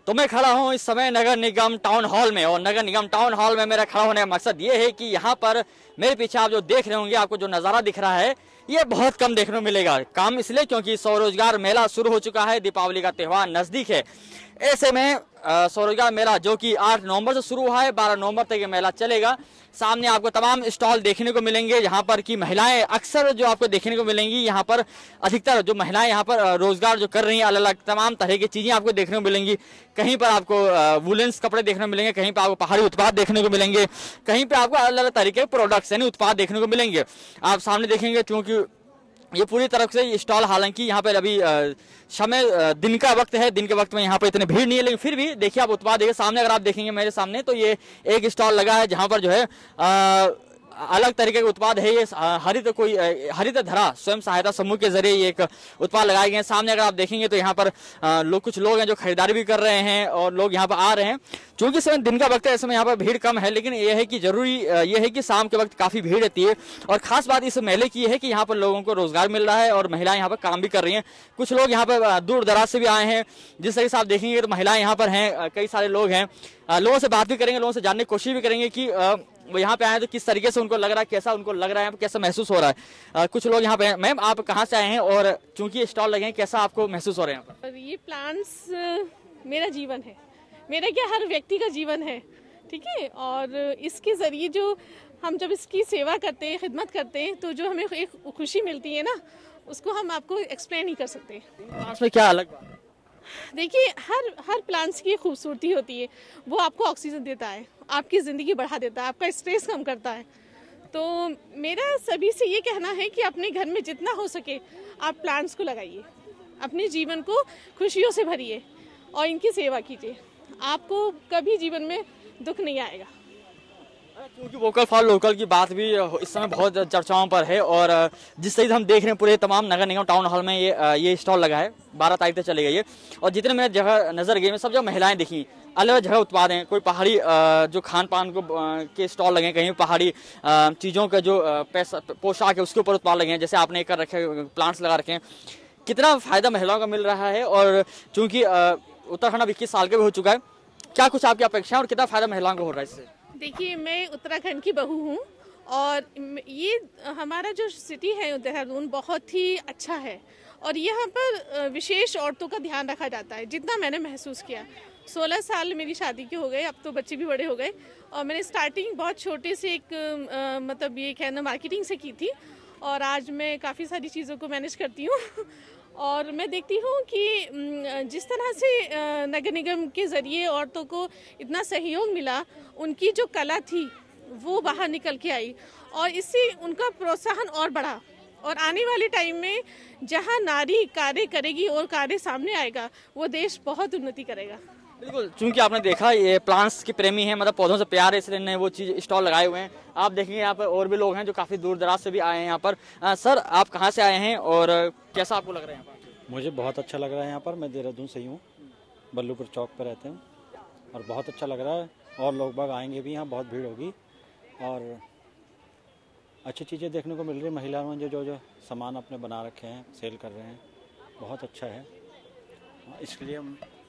तो मैं खड़ा हूं इस समय नगर निगम टाउन हॉल में, और नगर निगम टाउन हॉल में मेरा खड़ा होने का मकसद ये है कि यहाँ पर मेरे पीछे आप जो देख रहे होंगे, आपको जो नज़ारा दिख रहा है ये बहुत कम देखने को मिलेगा। काम इसलिए क्योंकि स्वरोजगार मेला शुरू हो चुका है, दीपावली का त्यौहार नज़दीक है। ऐसे में स्वरोजगार मेला जो कि 8 नवंबर से शुरू हुआ है, 12 नवंबर तक ये मेला चलेगा। सामने आपको तमाम स्टॉल देखने को मिलेंगे, यहाँ पर की महिलाएं अक्सर जो आपको देखने को मिलेंगी, यहाँ पर अधिकतर जो महिलाएं यहाँ पर रोजगार जो कर रही हैं, अलग अलग तमाम तरह की चीज़ें आपको देखने को मिलेंगी। कहीं पर आपको वुलेंस कपड़े देखने को मिलेंगे, कहीं पर आपको पहाड़ी उत्पाद देखने को मिलेंगे, कहीं पर आपको अलग अलग तरीके के प्रोडक्ट्स यानी उत्पाद देखने को मिलेंगे। आप सामने देखेंगे क्योंकि ये पूरी तरफ से स्टॉल, हालांकि यहाँ पर अभी समय दिन का वक्त है, दिन के वक्त में यहाँ पर इतनी भीड़ नहीं है, लेकिन फिर भी देखिए आप उत्पाद देखिए सामने। अगर आप देखेंगे मेरे सामने तो ये एक स्टॉल लगा है जहाँ पर जो है अलग तरीके के उत्पाद है। ये हरित धरा स्वयं सहायता समूह के जरिए ये एक उत्पाद लगाए गए हैं। सामने अगर आप देखेंगे तो यहाँ पर कुछ लोग हैं जो खरीदारी भी कर रहे हैं और लोग यहाँ पर आ रहे हैं। चूंकि समय दिन का वक्त है, इस समय यहाँ पर भीड़ कम है, लेकिन यह है कि जरूरी यह है कि शाम के वक्त काफी भीड़ रहती है। और खास बात इस मेले की है कि यहाँ पर लोगों को रोजगार मिल रहा है और महिलाएं यहाँ पर काम भी कर रही हैं। कुछ लोग यहाँ पर दूर दराज से भी आए हैं। जिस तरीके से आप देखेंगे तो महिलाएं यहाँ पर हैं, कई सारे लोग हैं। लोगों से बात भी करेंगे, लोगों से जानने की कोशिश भी करेंगे कि वो यहाँ पे आए तो किस तरीके से उनको लग रहा है, कैसा उनको लग रहा है, कैसा महसूस हो रहा है। कुछ लोग यहाँ पे हैं। मैम, आप कहाँ से आए हैं और चूंकि स्टॉल लगे हैं, कैसा आपको महसूस हो रहा है यहाँ पर? ये प्लांट्स मेरा जीवन है, मेरा क्या हर व्यक्ति का जीवन है, ठीक है। और इसके जरिए जो हम जब इसकी सेवा करते हैं, खिदमत करते हैं, तो जो हमें एक खुशी मिलती है ना, उसको हम आपको एक्सप्लेन नहीं कर सकते। इसमें क्या अलग बात है? देखिए, हर प्लांट्स की खूबसूरती होती है। वो आपको ऑक्सीजन देता है, आपकी ज़िंदगी बढ़ा देता है, आपका स्ट्रेस कम करता है। तो मेरा सभी से ये कहना है कि अपने घर में जितना हो सके आप प्लांट्स को लगाइए, अपने जीवन को खुशियों से भरिए और इनकी सेवा कीजिए। आपको कभी जीवन में दुख नहीं आएगा। क्योंकि वोकल फॉर लोकल की बात भी इस समय बहुत चर्चाओं पर है, और जिस तरीके से हम देख रहे हैं पूरे तमाम नगर निगम टाउन हॉल में ये स्टॉल लगा है, 12 तारीख तक चलेगा ये। और जितने मेरे जगह नजर गए, सब जगह महिलाएं दिखी, अलग जगह उत्पाद हैं। कोई पहाड़ी जो खान पान को के स्टॉल लगे हैं, कहीं पहाड़ी चीज़ों का जो पोशाक है उसके ऊपर उत्पाद लगे हैं, जैसे आपने कर रखे प्लांट्स लगा रखे हैं। कितना फायदा महिलाओं को मिल रहा है, और चूंकि उत्तराखंड अब 21 साल का भी हो चुका है, क्या कुछ आपकी अपेक्षा है और कितना फायदा महिलाओं को हो रहा है इससे? देखिए, मैं उत्तराखंड की बहू हूँ और ये हमारा जो सिटी है देहरादून बहुत ही अच्छा है, और यहाँ पर विशेष औरतों का ध्यान रखा जाता है। जितना मैंने महसूस किया, 16 साल मेरी शादी के हो गए, अब तो बच्चे भी बड़े हो गए, और मैंने स्टार्टिंग बहुत छोटे से एक मतलब ये कहना मार्केटिंग से की थी, और आज मैं काफ़ी सारी चीज़ों को मैनेज करती हूँ। और मैं देखती हूँ कि जिस तरह से नगर निगम के ज़रिए औरतों को इतना सहयोग मिला, उनकी जो कला थी वो बाहर निकल के आई, और इससे उनका प्रोत्साहन और बढ़ा। और आने वाले टाइम में जहाँ नारी कार्य करेगी और कार्य सामने आएगा, वो देश बहुत उन्नति करेगा। बिल्कुल, चूंकि आपने देखा ये प्लांट्स के प्रेमी हैं, मतलब पौधों से प्यार है, इसलिए ने वो चीज़ स्टॉल लगाए हुए हैं। आप देखेंगे यहाँ पर और भी लोग हैं जो काफ़ी दूर दराज से भी आए हैं यहाँ पर। सर, आप कहाँ से आए हैं और कैसा आपको लग रहा है यहाँ पर? मुझे बहुत अच्छा लग रहा है यहाँ पर। मैं देहरादून से ही हूँ, बल्लूपुर चौक पर रहते हैं, और बहुत अच्छा लग रहा है। और लोग बाग आएंगे भी, यहाँ बहुत भीड़ होगी और अच्छी चीज़ें देखने को मिल रही है। महिलाओं ने जो सामान अपने बना रखे हैं, सेल कर रहे हैं, बहुत अच्छा है। इसके लिए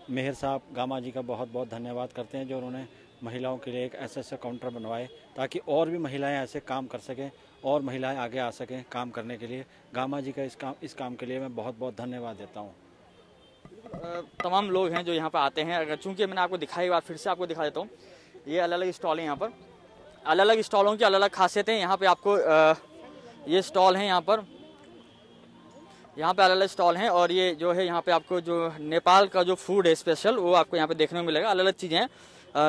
मेहर साहब गामा जी का बहुत बहुत धन्यवाद करते हैं, जो उन्होंने महिलाओं के लिए एक ऐसे काउंटर बनवाए ताकि और भी महिलाएं ऐसे काम कर सकें और महिलाएं आगे आ सकें काम करने के लिए। गामा जी का इस काम के लिए मैं बहुत बहुत धन्यवाद देता हूँ। तमाम लोग हैं जो यहाँ पर आते हैं। अगर चूँकि मैंने आपको दिखाई, एक बार फिर से आपको दिखा देता हूँ, ये अलग अलग स्टॉल हैं यहाँ पर, अलग अलग स्टॉलों की अलग अलग खासियतें। यहाँ पे आपको ये स्टॉल हैं, यहाँ पे अलग अलग स्टॉल हैं, और ये जो है यहाँ पे आपको जो नेपाल का जो फूड है स्पेशल, वो आपको यहाँ पे देखने को मिलेगा। अलग अलग चीज़ें हैं।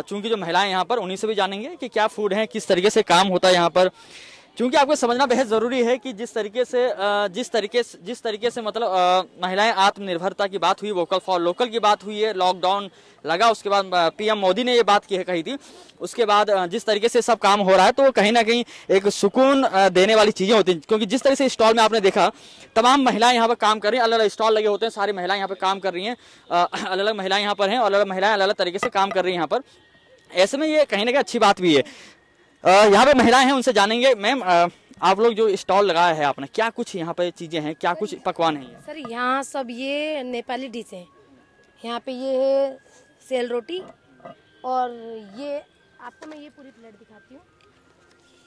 चूँकि जो महिलाएं यहाँ पर, उन्हीं से भी जानेंगे कि क्या फूड है, किस तरीके से काम होता है यहाँ पर। क्योंकि आपको समझना बेहद ज़रूरी है कि जिस तरीके से मतलब महिलाएं आत्मनिर्भरता की बात हुई, वोकल फॉर लोकल की बात हुई है, लॉकडाउन लगा उसके बाद पीएम मोदी ने ये बात कही थी, उसके बाद जिस तरीके से सब काम हो रहा है, तो कहीं ना कहीं एक सुकून देने वाली चीज़ें होती हैं। क्योंकि जिस तरह से स्टॉल में आपने देखा, तमाम महिलाएं यहाँ पर काम कर रही हैं, अलग अलग स्टॉल लगे होते हैं, सारी महिलाएं यहाँ पर काम कर रही हैं, अलग अलग महिलाएं यहाँ पर हैं, और अलग अलग महिलाएं अलग अलग तरीके से काम कर रही हैं यहाँ पर। ऐसे में ये कहीं ना कहीं अच्छी बात भी है। यहाँ पे महिलाएं हैं, उनसे जानेंगे। मैम, आप लोग जो स्टॉल लगाया है आपने, क्या कुछ यहाँ पे चीजें हैं, क्या कुछ पकवान है? सर, यहाँ सब ये नेपाली डिश है। यहाँ पे ये है सेल रोटी, और ये आपको मैं ये पूरी प्लेट दिखाती हूँ।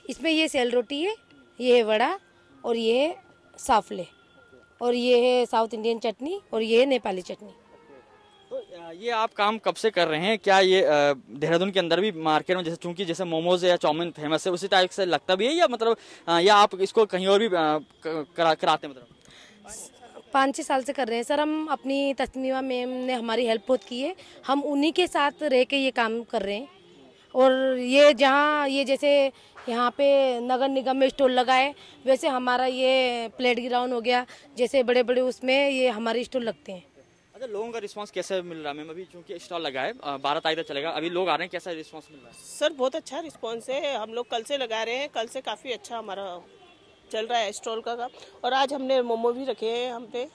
इसमें ये सेल रोटी है, ये है वड़ा, और ये है साफले, और ये है साउथ इंडियन चटनी, और ये है नेपाली चटनी। तो ये आप काम कब से कर रहे हैं? क्या ये देहरादून के अंदर भी मार्केट में जैसे चूंकि जैसे मोमोज या चाउमीन फेमस है उसी टाइप से लगता भी है, या मतलब या आप इसको कहीं और भी कराते हैं? मतलब 5-6 साल से कर रहे हैं सर हम। अपनी तस्मीमा मैम ने हमारी हेल्प बहुत की है, हम उन्हीं के साथ रह के ये काम कर रहे हैं। और ये जहाँ ये जैसे यहाँ पे नगर निगम में स्टॉल लगा है, वैसे हमारा ये प्लेट ग्राउंड हो गया, जैसे बड़े बड़े उसमें ये हमारे स्टॉल लगते हैं। अच्छा, लोगों का रिस्पांस कैसे मिल रहा है मैम? अभी चूंकि स्टॉल लगा है 12 तारीख तक चलेगा, अभी लोग आ रहे हैं, कैसा रिस्पांस मिल रहा है? सर बहुत अच्छा रिस्पांस है, हम लोग कल से लगा रहे हैं, कल से काफ़ी अच्छा हमारा चल रहा है स्टॉल का काम। और आज हमने मोमो भी रखे हैं हम पे,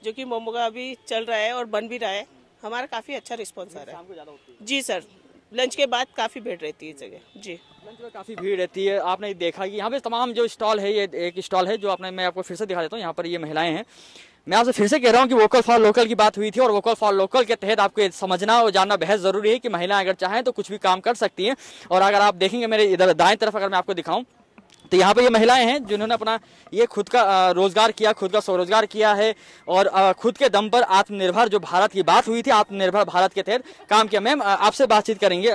जो कि मोमो का अभी चल रहा है और बन भी रहा है। हमारा काफ़ी अच्छा रिस्पांस आ रहा है। जी सर, लंच के बाद काफ़ी भीड़ रहती है इस जगह। जी, लंच में काफ़ी भीड़ रहती है। आपने देखा कि यहाँ पे तमाम जो स्टॉल है, ये एक स्टॉल है जो मैं आपको फिर से दिखा देता हूँ। यहाँ पर ये महिलाएं हैं। मैं आपसे फिर से कह रहा हूँ कि वोकल फॉर लोकल की बात हुई थी, और वोकल फॉर लोकल के तहत आपको समझना और जानना बेहद जरूरी है कि महिलाएं अगर चाहें तो कुछ भी काम कर सकती हैं। और अगर आप देखेंगे मेरे इधर दाएं तरफ अगर मैं आपको दिखाऊं तो यहाँ पे ये महिलाएं हैं जिन्होंने अपना ये खुद का रोजगार किया, खुद का स्वरोजगार किया है, और खुद के दम पर आत्मनिर्भर, जो भारत की बात हुई थी, आत्मनिर्भर भारत के तहत काम किया। मैम आपसे बातचीत करेंगे,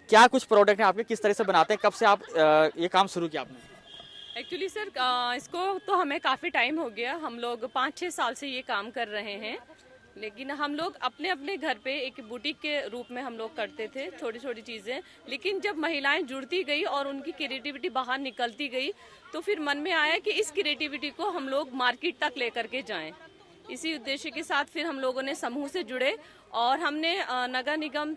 क्या कुछ प्रोडक्ट हैं आपके, किस तरह से बनाते हैं, कब से आप ये काम शुरू किया आपने? एक्चुअली सर इसको तो हमें काफ़ी टाइम हो गया, हम लोग 5-6 साल से ये काम कर रहे हैं। लेकिन हम लोग अपने अपने घर पे एक बुटीक के रूप में हम लोग करते थे छोटी छोटी चीज़ें। लेकिन जब महिलाएं जुड़ती गई और उनकी क्रिएटिविटी बाहर निकलती गई, तो फिर मन में आया कि इस क्रिएटिविटी को हम लोग मार्केट तक लेकर के जाएं। इसी उद्देश्य के साथ फिर हम लोगों ने समूह से जुड़े, और हमने नगर निगम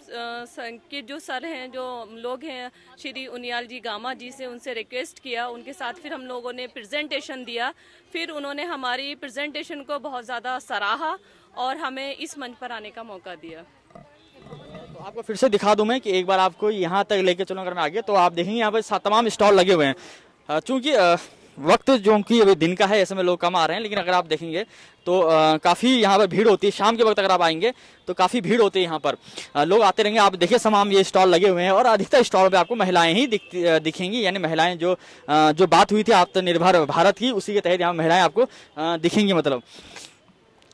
के जो सर हैं, जो लोग हैं, श्री उनियाल जी गामा जी से, उनसे रिक्वेस्ट किया, उनके साथ फिर हम लोगों ने प्रेजेंटेशन दिया। फिर उन्होंने हमारी प्रेजेंटेशन को बहुत ज़्यादा सराहा और हमें इस मंच पर आने का मौका दिया। तो आपको फिर से दिखा दूं मैं कि एक बार आपको यहाँ तक लेके चलो अगर मैं आगे, तो आप देखेंगे यहाँ पर तमाम स्टॉल लगे हुए हैं। चूँकि वक्त जो कि अभी दिन का है, ऐसे में लोग कम आ रहे हैं, लेकिन अगर आप देखेंगे तो काफ़ी यहाँ पर भीड़ होती है। शाम के वक्त अगर आप आएंगे तो काफ़ी भीड़ होती है, यहाँ पर लोग आते रहेंगे। आप देखिए तमाम ये स्टॉल लगे हुए हैं, और अधिकतर स्टॉल पे आपको महिलाएं ही दिखेंगी, यानी महिलाएं जो बात हुई थी आत्मनिर्भर भारत की, उसी के तहत यहाँ महिलाएं आपको दिखेंगी। मतलब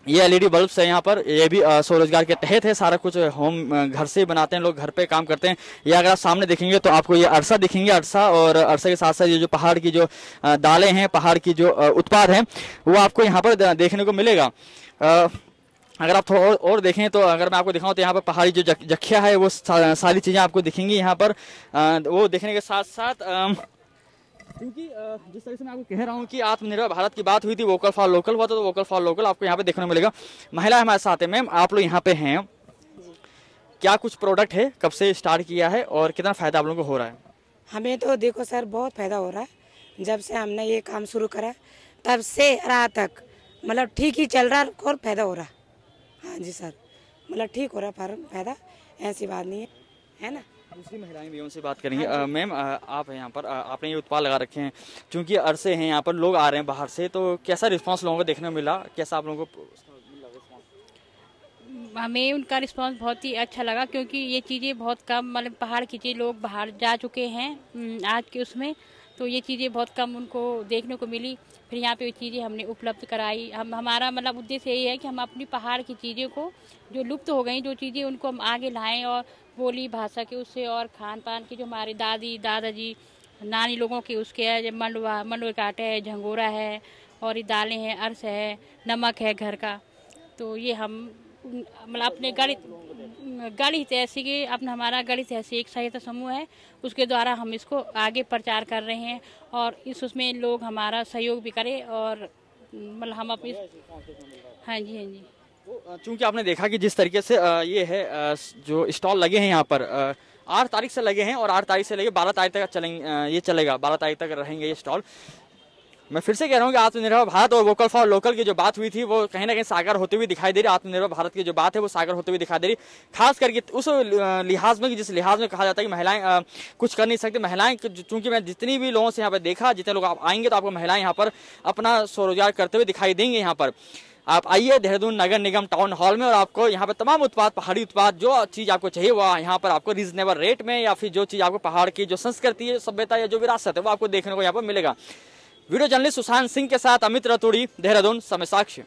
ये एलईडी बल्ब है यहाँ पर, ये भी स्वरोजगार के तहत है। सारा कुछ होम घर से बनाते हैं लोग, घर पे काम करते हैं। ये अगर आप सामने देखेंगे तो आपको ये अरसा दिखेंगे, अरसा, और अरसा के साथ साथ ये जो पहाड़ की जो दालें हैं, पहाड़ की जो उत्पाद हैं, वो आपको यहाँ पर देखने को मिलेगा। अगर आप थोड़ा और देखें तो अगर मैं आपको दिखाऊं तो यहाँ पर पहाड़ी जो जखिया है, वो सारी चीज़ें आपको दिखेंगी यहाँ पर। वो देखने के साथ साथ क्योंकि जिस तरह से मैं आपको कह रहा हूँ कि आत्मनिर्भर भारत की बात हुई थी, वोकल फॉर लोकल हुआ, तो वोकल फॉर लोकल आपको यहाँ पे देखने को मिलेगा। महिला हमारे साथ है। मैम आप लोग यहाँ पे हैं, क्या कुछ प्रोडक्ट है, कब से स्टार्ट किया है और कितना फायदा आप लोगों को हो रहा है? हमें तो देखो सर बहुत फायदा हो रहा है। जब से हमने ये काम शुरू करा तब से रात तक मतलब ठीक ही चल रहा है और फायदा हो रहा। हाँ जी सर, मतलब ठीक हो रहा फायदा, ऐसी बात नहीं है ना। दूसरी महिलाएं भी उनसे बात करेंगे। मैम आप हैं यहाँ पर, आपने ये उत्पाद लगा रखे हैं, क्योंकि अरसे हैं यहाँ पर, लोग आ रहे हैं बाहर से, तो कैसा रिस्पांस लोगों को देखने को मिला, कैसा आप लोगों को? हमें उनका रिस्पांस बहुत ही अच्छा लगा, क्योंकि ये चीज़ें बहुत कम, मतलब पहाड़ की चीज़ें लोग बाहर जा चुके हैं आज के उसमें, तो ये चीज़ें बहुत कम उनको देखने को मिली। फिर यहाँ पे ये चीज़ें हमने उपलब्ध कराई। हमारा मतलब उद्देश्य यही है कि हम अपनी पहाड़ की चीज़ों को जो लुप्त हो गई, जो चीज़ें उनको हम आगे लाएं, और बोली भाषा के उससे, और खान पान की जो हमारे दादी दादाजी नानी लोगों के उसके है, जब मंडुआ का आटा है, झंगोरा है, और ये दालें हैं, अर्स है, नमक है घर का, तो ये हम मतलब अपने गणित ऐसी कि अपना हमारा गणित ऐसी एक सहायता समूह है, उसके द्वारा हम इसको आगे प्रचार कर रहे हैं, और उसमें लोग हमारा सहयोग भी करें, और मतलब हम अपनी हाँ जी चूँकि आपने देखा कि जिस तरीके से ये है जो स्टॉल लगे हैं यहाँ पर 8 तारीख से लगे हैं, और 8 तारीख से लेके 12 तारीख तक चलेंगे, ये चलेगा, 12 तारीख तक रहेंगे ये स्टॉल। मैं फिर से कह रहा हूँ कि आत्मनिर्भर भारत और वोकल फॉर लोकल की जो बात हुई थी, वो कहीं ना कहीं साकार होते हुए दिखाई दे रही। आत्मनिर्भर भारत की जो बात है वो साकार होते हुए दिखाई दे रही, खास करके उस लिहाज में, जिस लिहाज में कहा जाता है कि महिलाएं कुछ कर नहीं सकती। महिलाएं, चूंकि मैं जितनी भी लोगों से यहाँ पर देखा, जितने लोग आप आएंगे तो आपको महिलाएं यहाँ पर अपना स्वरोजगार करते हुए दिखाई देंगे। यहाँ पर आप आइए देहरादून नगर निगम टाउन हॉल में और आपको यहाँ पर तमाम उत्पाद, पहाड़ी उत्पाद, जो चीज़ आपको चाहिए वो यहाँ पर आपको रीजनेबल रेट में, या फिर जो चीज़ आपको पहाड़ की जो संस्कृति है, सभ्यता या जो विरासत है वो आपको देखने को यहाँ पर मिलेगा। वीडियो जर्नलिस्ट सुशांत सिंह के साथ अमित रतूड़ी, देहरादून, समय साक्ष्य।